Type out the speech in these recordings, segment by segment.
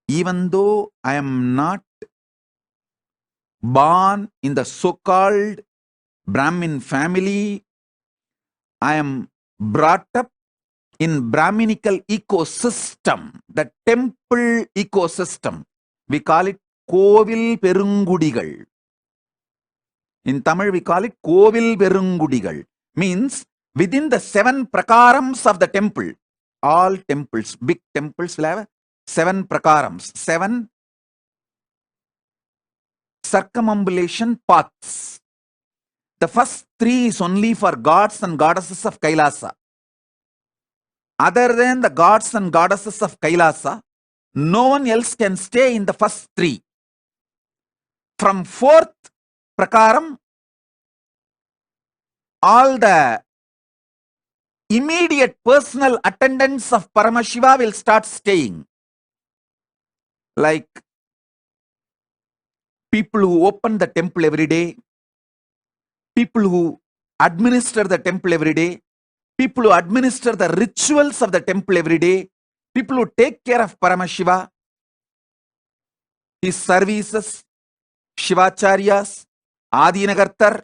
Even though I am not born in the so-called Brahmin family, I am brought up in Brahminical ecosystem, the temple ecosystem. We call it Kovil Perungudigal. In Tamil, we call it Kovil Perungudigal. Means within the 7 prakarams of the temple, all temples, big temples will have 7 prakarams, 7 circumambulation paths. The first 3 is only for gods and goddesses of Kailasa. Other than the gods and goddesses of Kailasa, no one else can stay in the first 3. From 4th prakaram, all the immediate personal attendants of Paramashiva will start staying. Like people who open the temple every day, people who administer the temple every day, people who administer the rituals of the temple every day, people who take care of Paramashiva, his services, Shivacharyas, Adinagartar,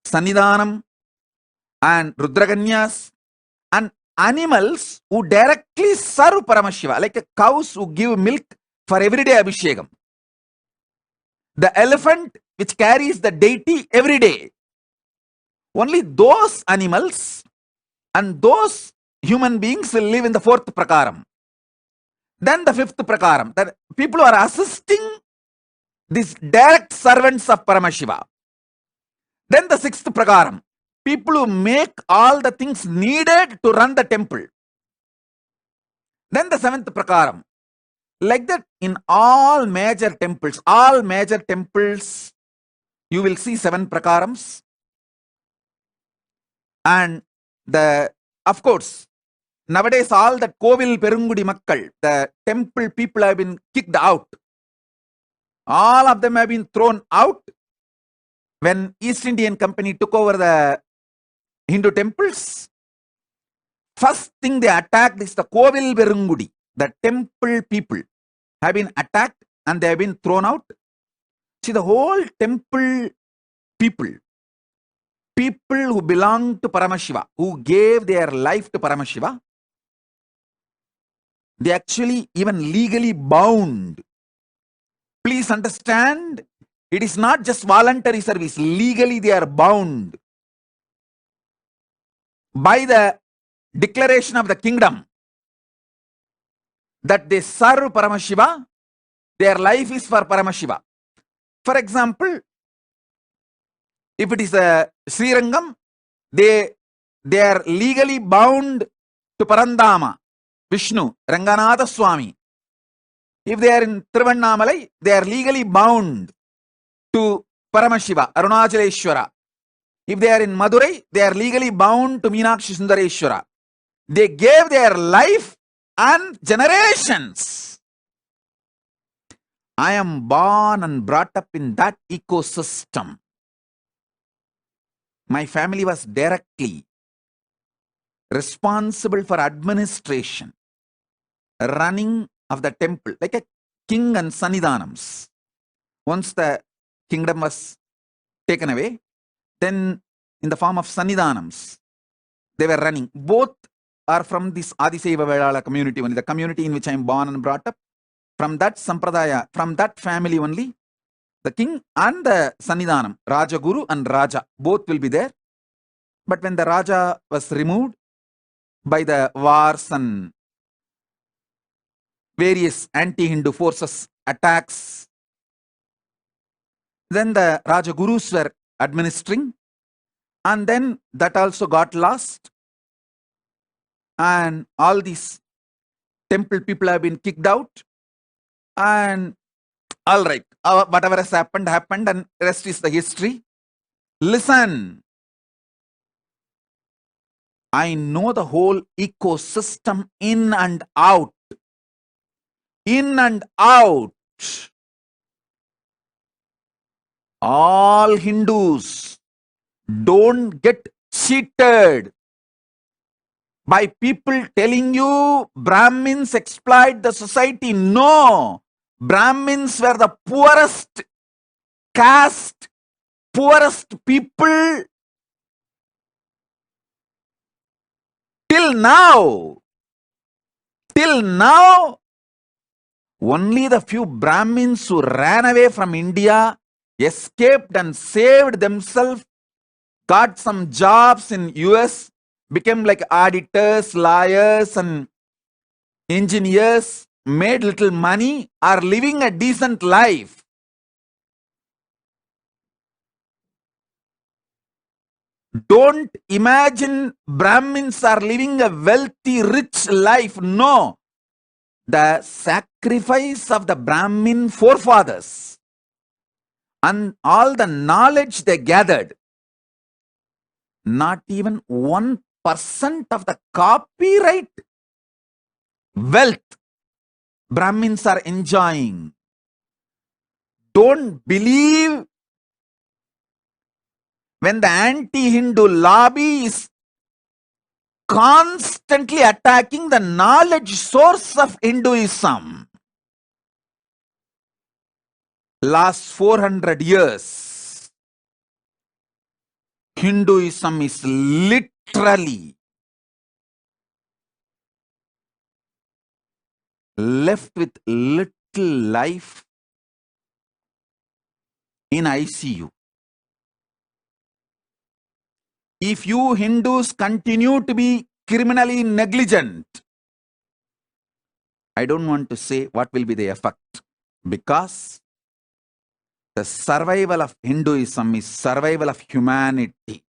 Sannidhanam, and Rudraganyas, and animals who directly serve Paramashiva, like cows who give milk for everyday Abhishekam. The elephant which carries the deity every day. Only those animals and those human beings will live in the 4th prakaram. Then the 5th prakaram, that people who are assisting these direct servants of Paramashiva. Then the 6th prakaram, people who make all the things needed to run the temple. Then the 7th prakaram. Like that, in all major temples, you will see 7 prakarams. And of course, nowadays all the Kovil Perungudi Makkal, the temple people have been kicked out. All of them have been thrown out when East Indian Company took over the Hindu temples. First thing they attacked is the Kovil Perungudi. The temple people have been attacked and they have been thrown out. See, the whole temple people who belong to Paramashiva, who gave their life to Paramashiva, they actually even legally bound. Please understand, it is not just voluntary service. Legally they are bound by the declaration of the kingdom that they serve Paramashiva, their life is for Paramashiva. For example, if it is a Srirangam, they are legally bound to Parandama, Vishnu, Ranganatha Swami. If they are in Tiruvannamalai, they are legally bound to Paramashiva, Arunachaleshwara. If they are in Madurai, they are legally bound to Meenakshi Sundareshwara. They gave their life and generations. I am born and brought up in that ecosystem. My family was directly responsible for administration, running of the temple, like a king and Sannidhanams. Once the kingdom was taken away, then in the form of Sannidhanams, they were running. Both are from this Adisaiva Vedala community only, the community in which I am born and brought up. From that Sampradaya, from that family only, the king and the Sannidhanam, Raja Guru and Raja, both will be there. But when the Raja was removed by the wars and various anti-Hindu forces attacks, then the Raja Gurus were administering, and then that also got lost, and all these temple people have been kicked out, and all right, whatever has happened, and rest is the history. Listen, I know the whole ecosystem in and out. In and out. All Hindus don't get cheated. by people telling you Brahmins exploit the society. No, Brahmins were the poorest caste, poorest people till now. Till now, only the few Brahmins who ran away from India, escaped and saved themselves, got some jobs in US, became like auditors, lawyers, and engineers, made little money, are living a decent life. Don't imagine Brahmins are living a wealthy, rich life. No. The sacrifice of the Brahmin forefathers and all the knowledge they gathered, not even 1% of the copyright wealth Brahmins are enjoying. Don't believe when the anti-Hindu lobby is constantly attacking the knowledge source of Hinduism. Last 400 years, Hinduism is literally left with little life in ICU. If you Hindus continue to be criminally negligent, I don't want to say what will be the effect, because the survival of Hinduism is survival of humanity.